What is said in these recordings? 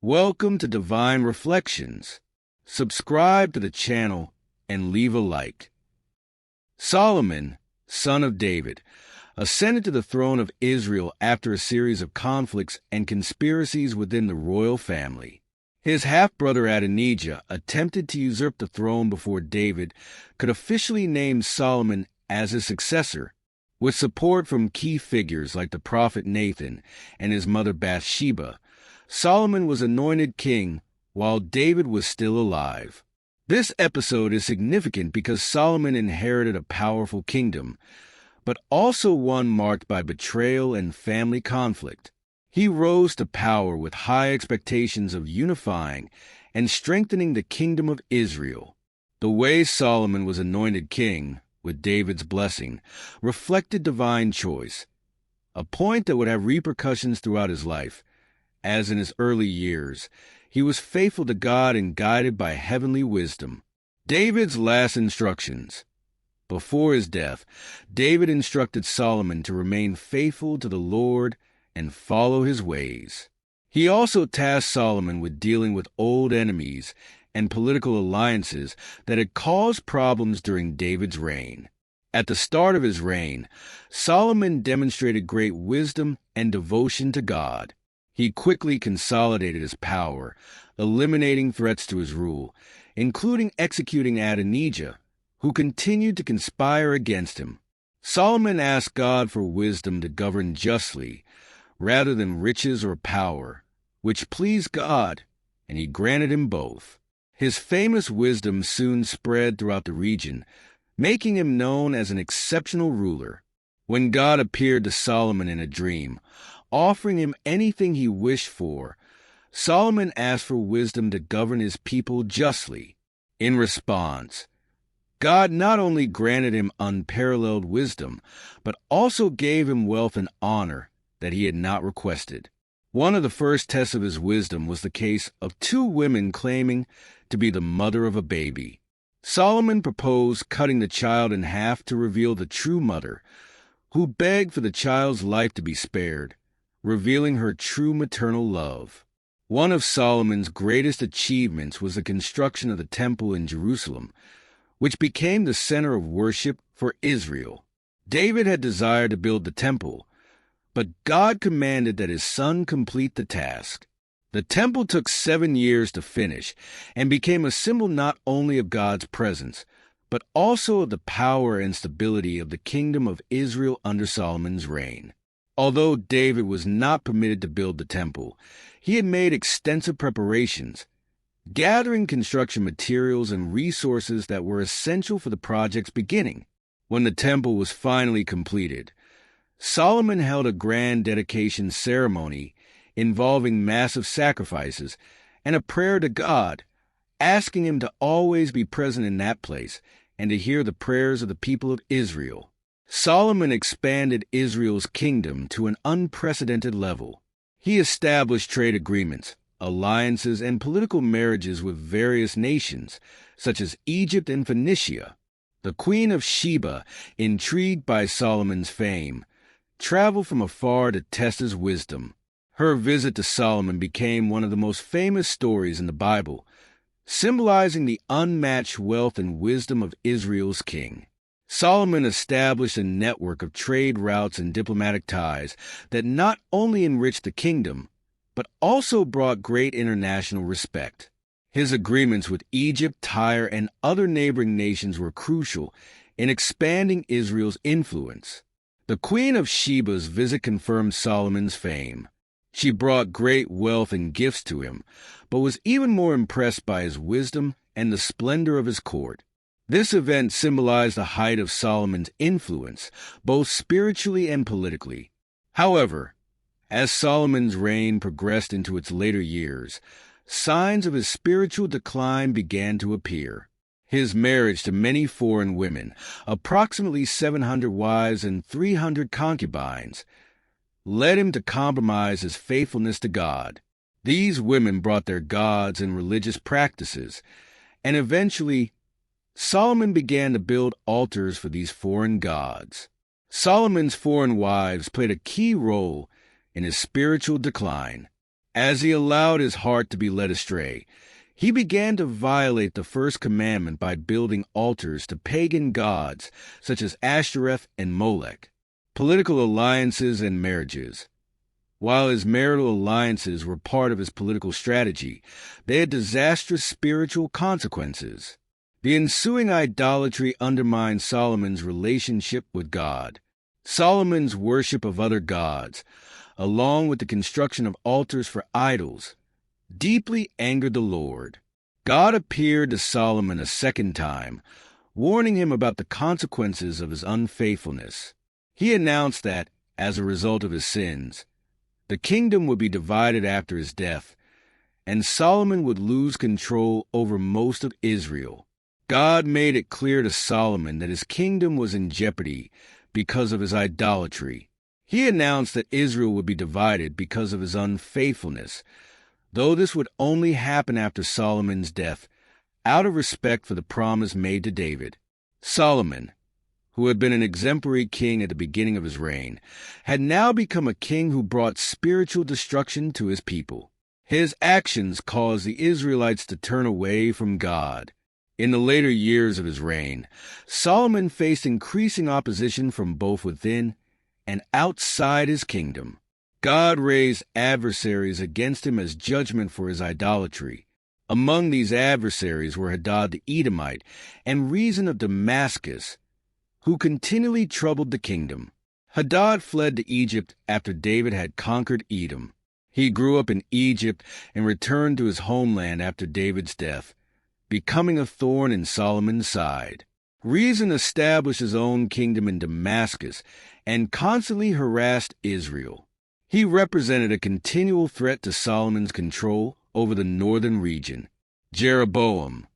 Welcome to Divine Reflections. Subscribe to the channel and leave a like. Solomon, son of David, ascended to the throne of Israel after a series of conflicts and conspiracies within the royal family. His half-brother Adonijah attempted to usurp the throne before David could officially name Solomon as his successor. With support from key figures like the prophet Nathan and his mother Bathsheba, Solomon was anointed king while David was still alive. This episode is significant because Solomon inherited a powerful kingdom, but also one marked by betrayal and family conflict. He rose to power with high expectations of unifying and strengthening the kingdom of Israel. The way Solomon was anointed king, with David's blessing, reflected divine choice, a point that would have repercussions throughout his life. As in his early years, he was faithful to God and guided by heavenly wisdom. David's last instructions. Before his death, David instructed Solomon to remain faithful to the Lord and follow his ways. He also tasked Solomon with dealing with old enemies and political alliances that had caused problems during David's reign. At the start of his reign, Solomon demonstrated great wisdom and devotion to God. He quickly consolidated his power, eliminating threats to his rule, including executing Adonijah, who continued to conspire against him. Solomon asked God for wisdom to govern justly, rather than riches or power, which pleased God, and he granted him both. His famous wisdom soon spread throughout the region, making him known as an exceptional ruler. When God appeared to Solomon in a dream, offering him anything he wished for, Solomon asked for wisdom to govern his people justly. In response, God not only granted him unparalleled wisdom, but also gave him wealth and honor that he had not requested. One of the first tests of his wisdom was the case of two women claiming to be the mother of a baby. Solomon proposed cutting the child in half to reveal the true mother, who begged for the child's life to be spared, revealing her true maternal love. One of Solomon's greatest achievements was the construction of the temple in Jerusalem, which became the center of worship for Israel. David had desired to build the temple, but God commanded that his son complete the task. The temple took 7 years to finish and became a symbol not only of God's presence, but also of the power and stability of the kingdom of Israel under Solomon's reign. Although David was not permitted to build the temple, he had made extensive preparations, gathering construction materials and resources that were essential for the project's beginning. When the temple was finally completed, Solomon held a grand dedication ceremony involving massive sacrifices and a prayer to God, asking him to always be present in that place and to hear the prayers of the people of Israel. Solomon expanded Israel's kingdom to an unprecedented level. He established trade agreements, alliances, and political marriages with various nations, such as Egypt and Phoenicia. The Queen of Sheba, intrigued by Solomon's fame, traveled from afar to test his wisdom. Her visit to Solomon became one of the most famous stories in the Bible, symbolizing the unmatched wealth and wisdom of Israel's king. Solomon established a network of trade routes and diplomatic ties that not only enriched the kingdom, but also brought great international respect. His agreements with Egypt, Tyre, and other neighboring nations were crucial in expanding Israel's influence. The Queen of Sheba's visit confirmed Solomon's fame. She brought great wealth and gifts to him, but was even more impressed by his wisdom and the splendor of his court. This event symbolized the height of Solomon's influence, both spiritually and politically. However, as Solomon's reign progressed into its later years, signs of his spiritual decline began to appear. His marriage to many foreign women, approximately 700 wives and 300 concubines, led him to compromise his faithfulness to God. These women brought their gods and religious practices, and eventually Solomon began to build altars for these foreign gods. Solomon's foreign wives played a key role in his spiritual decline. As he allowed his heart to be led astray, he began to violate the first commandment by building altars to pagan gods such as Ashtoreth and Molech. Political alliances and marriages. While his marital alliances were part of his political strategy, they had disastrous spiritual consequences. The ensuing idolatry undermined Solomon's relationship with God. Solomon's worship of other gods, along with the construction of altars for idols, deeply angered the Lord. God appeared to Solomon a second time, warning him about the consequences of his unfaithfulness. He announced that, as a result of his sins, the kingdom would be divided after his death, and Solomon would lose control over most of Israel. God made it clear to Solomon that his kingdom was in jeopardy because of his idolatry. He announced that Israel would be divided because of his unfaithfulness, though this would only happen after Solomon's death, out of respect for the promise made to David. Solomon, who had been an exemplary king at the beginning of his reign, had now become a king who brought spiritual destruction to his people. His actions caused the Israelites to turn away from God. In the later years of his reign, Solomon faced increasing opposition from both within and outside his kingdom. God raised adversaries against him as judgment for his idolatry. Among these adversaries were Hadad the Edomite and Rezin of Damascus, who continually troubled the kingdom. Hadad fled to Egypt after David had conquered Edom. He grew up in Egypt and returned to his homeland after David's death, becoming a thorn in Solomon's side. Rezin established his own kingdom in Damascus and constantly harassed Israel. He represented a continual threat to Solomon's control over the northern region. Jeroboam,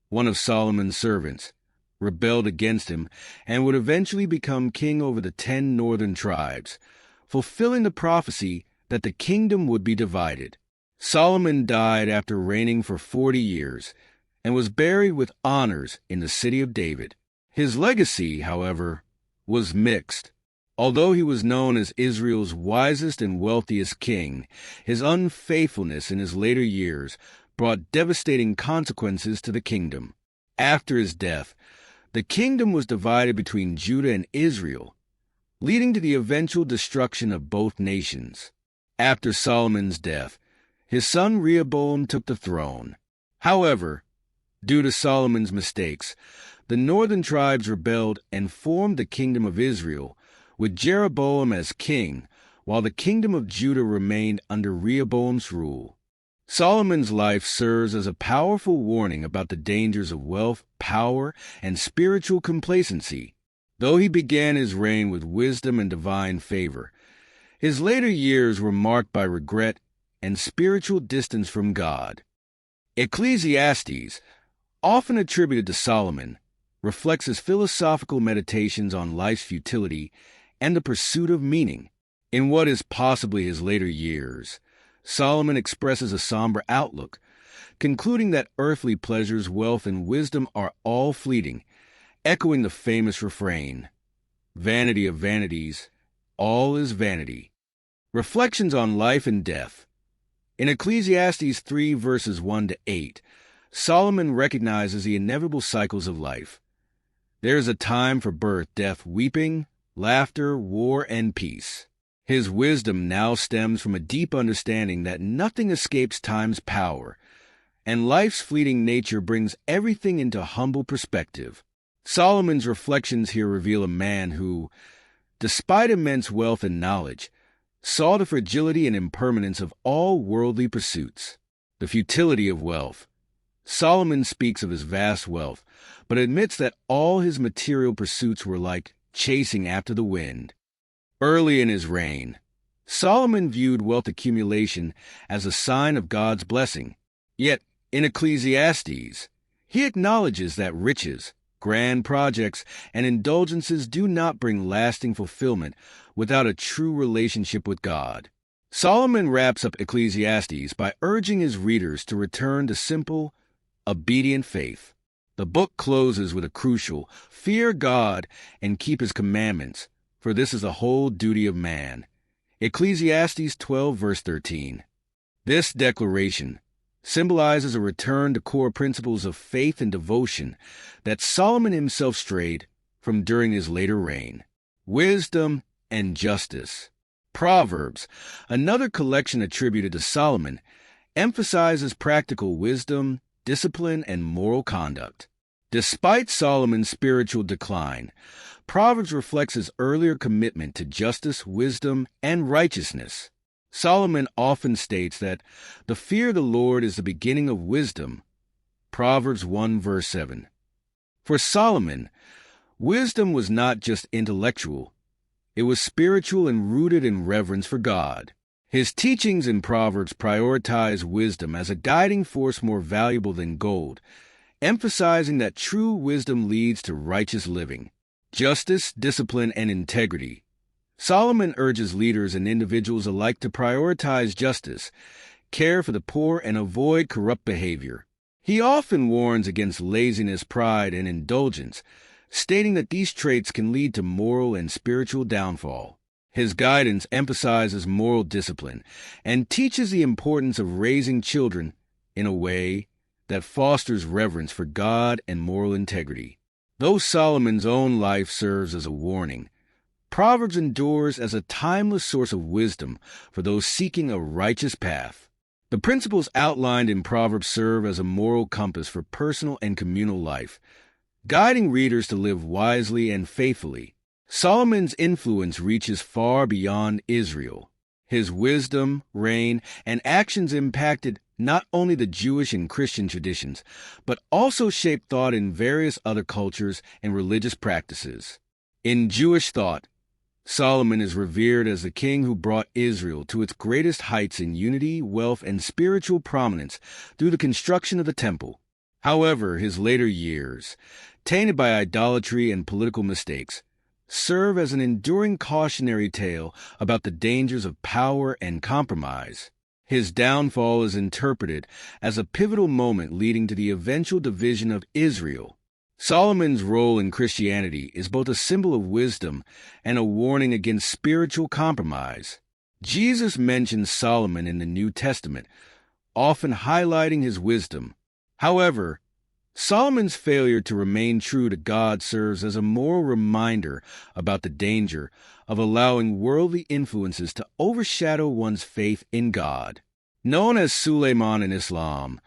one of Solomon's servants, rebelled against him and would eventually become king over the 10 northern tribes, fulfilling the prophecy that the kingdom would be divided. Solomon died after reigning for 40 years and was buried with honors in the city of David. His legacy, however, was mixed. Although he was known as Israel's wisest and wealthiest king, his unfaithfulness in his later years brought devastating consequences to the kingdom. After his death, the kingdom was divided between Judah and Israel, leading to the eventual destruction of both nations. After Solomon's death, his son Rehoboam took the throne. However, due to Solomon's mistakes, the northern tribes rebelled and formed the kingdom of Israel, with Jeroboam as king, while the kingdom of Judah remained under Rehoboam's rule. Solomon's life serves as a powerful warning about the dangers of wealth, power, and spiritual complacency. Though he began his reign with wisdom and divine favor, his later years were marked by regret and spiritual distance from God. Ecclesiastes, often attributed to Solomon, reflects his philosophical meditations on life's futility and the pursuit of meaning. In what is possibly his later years, Solomon expresses a somber outlook, concluding that earthly pleasures, wealth, and wisdom are all fleeting, echoing the famous refrain, "Vanity of vanities, all is vanity." Reflections on life and death. In Ecclesiastes 3 verses 1 to 8, Solomon recognizes the inevitable cycles of life. There is a time for birth, death, weeping, laughter, war, and peace. His wisdom now stems from a deep understanding that nothing escapes time's power, and life's fleeting nature brings everything into humble perspective. Solomon's reflections here reveal a man who, despite immense wealth and knowledge, saw the fragility and impermanence of all worldly pursuits. The futility of wealth. Solomon speaks of his vast wealth, but admits that all his material pursuits were like chasing after the wind. Early in his reign, Solomon viewed wealth accumulation as a sign of God's blessing. Yet, in Ecclesiastes, he acknowledges that riches, grand projects, and indulgences do not bring lasting fulfillment without a true relationship with God. Solomon wraps up Ecclesiastes by urging his readers to return to simple, obedient faith. The book closes with a crucial, "Fear God and keep his commandments, for this is the whole duty of man." Ecclesiastes 12 verse 13. This declaration symbolizes a return to core principles of faith and devotion that Solomon himself strayed from during his later reign. Wisdom and justice. Proverbs, another collection attributed to Solomon, emphasizes practical wisdom, discipline, and moral conduct. Despite Solomon's spiritual decline, Proverbs reflects his earlier commitment to justice, wisdom, and righteousness. Solomon often states that the fear of the Lord is the beginning of wisdom. Proverbs 1 verse 7. For Solomon, wisdom was not just intellectual, it was spiritual and rooted in reverence for God. His teachings in Proverbs prioritize wisdom as a guiding force more valuable than gold, emphasizing that true wisdom leads to righteous living, justice, discipline, and integrity. Solomon urges leaders and individuals alike to prioritize justice, care for the poor, and avoid corrupt behavior. He often warns against laziness, pride, and indulgence, stating that these traits can lead to moral and spiritual downfall. His guidance emphasizes moral discipline and teaches the importance of raising children in a way that fosters reverence for God and moral integrity. Though Solomon's own life serves as a warning, Proverbs endures as a timeless source of wisdom for those seeking a righteous path. The principles outlined in Proverbs serve as a moral compass for personal and communal life, guiding readers to live wisely and faithfully. Solomon's influence reaches far beyond Israel. His wisdom, reign, and actions impacted not only the Jewish and Christian traditions, but also shaped thought in various other cultures and religious practices. In Jewish thought, Solomon is revered as the king who brought Israel to its greatest heights in unity, wealth, and spiritual prominence through the construction of the temple. However, his later years, tainted by idolatry and political mistakes, serve as an enduring cautionary tale about the dangers of power and compromise. His downfall is interpreted as a pivotal moment leading to the eventual division of Israel. Solomon's role in Christianity is both a symbol of wisdom and a warning against spiritual compromise. Jesus mentions Solomon in the New Testament, often highlighting his wisdom. However, Solomon's failure to remain true to God serves as a moral reminder about the danger of allowing worldly influences to overshadow one's faith in God. Known as Suleiman in Islam,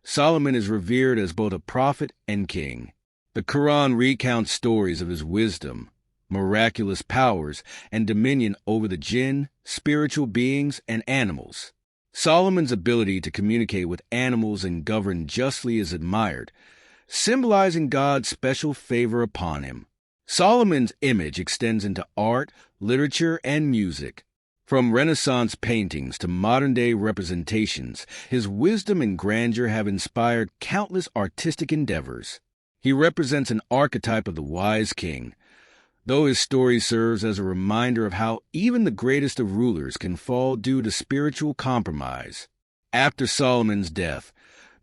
Solomon is revered as both a prophet and king. The Quran recounts stories of his wisdom, miraculous powers, and dominion over the jinn, spiritual beings, and animals. Solomon's ability to communicate with animals and govern justly is admired, symbolizing God's special favor upon him. Solomon's image extends into art, literature, and music. From Renaissance paintings to modern-day representations, his wisdom and grandeur have inspired countless artistic endeavors. He represents an archetype of the wise king, though his story serves as a reminder of how even the greatest of rulers can fall due to spiritual compromise. After Solomon's death,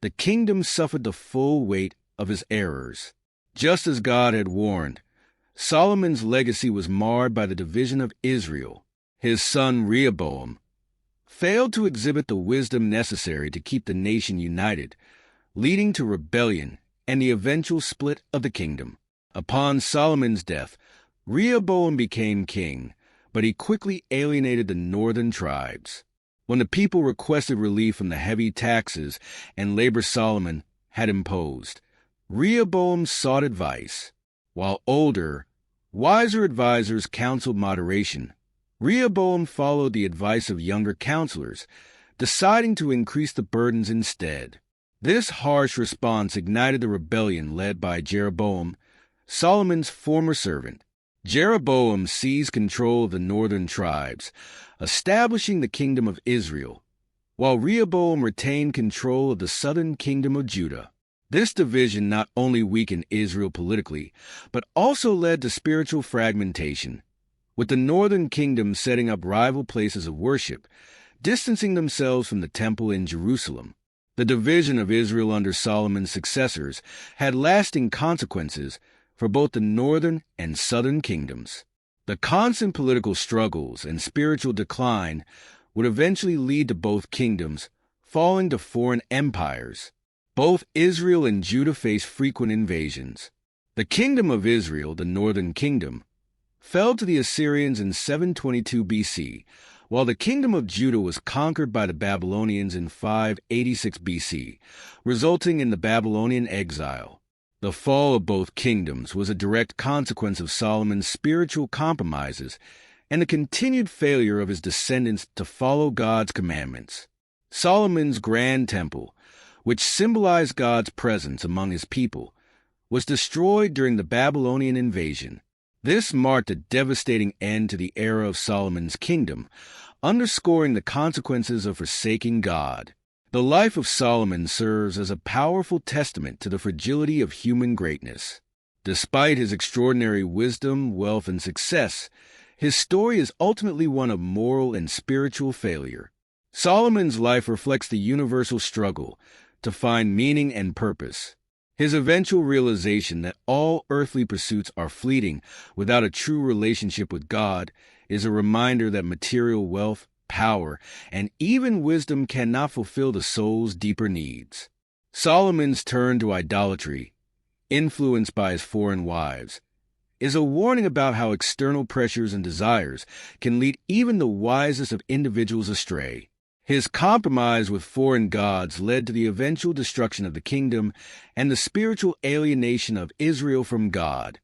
the kingdom suffered the full weight of his errors. Just as God had warned, Solomon's legacy was marred by the division of Israel. His son Rehoboam failed to exhibit the wisdom necessary to keep the nation united, leading to rebellion and the eventual split of the kingdom. Upon Solomon's death, Rehoboam became king, but he quickly alienated the northern tribes. When the people requested relief from the heavy taxes and labor Solomon had imposed, Rehoboam sought advice. While older, wiser advisors counseled moderation, Rehoboam followed the advice of younger counselors, deciding to increase the burdens instead. This harsh response ignited the rebellion led by Jeroboam, Solomon's former servant. Jeroboam seized control of the northern tribes, establishing the kingdom of Israel, while Rehoboam retained control of the southern kingdom of Judah. This division not only weakened Israel politically, but also led to spiritual fragmentation, with the northern kingdom setting up rival places of worship, distancing themselves from the temple in Jerusalem. The division of Israel under Solomon's successors had lasting consequences for both the northern and southern kingdoms. The constant political struggles and spiritual decline would eventually lead to both kingdoms falling to foreign empires. Both Israel and Judah faced frequent invasions. The kingdom of Israel, the northern kingdom, fell to the Assyrians in 722 BC, while the kingdom of Judah was conquered by the Babylonians in 586 BC, resulting in the Babylonian exile. The fall of both kingdoms was a direct consequence of Solomon's spiritual compromises and the continued failure of his descendants to follow God's commandments. Solomon's grand temple, which symbolized God's presence among his people, was destroyed during the Babylonian invasion. This marked a devastating end to the era of Solomon's kingdom, underscoring the consequences of forsaking God. The life of Solomon serves as a powerful testament to the fragility of human greatness. Despite his extraordinary wisdom, wealth, and success, his story is ultimately one of moral and spiritual failure. Solomon's life reflects the universal struggle to find meaning and purpose. His eventual realization that all earthly pursuits are fleeting without a true relationship with God is a reminder that material wealth, power, and even wisdom cannot fulfill the soul's deeper needs. Solomon's turn to idolatry, influenced by his foreign wives, is a warning about how external pressures and desires can lead even the wisest of individuals astray. His compromise with foreign gods led to the eventual destruction of the kingdom and the spiritual alienation of Israel from God.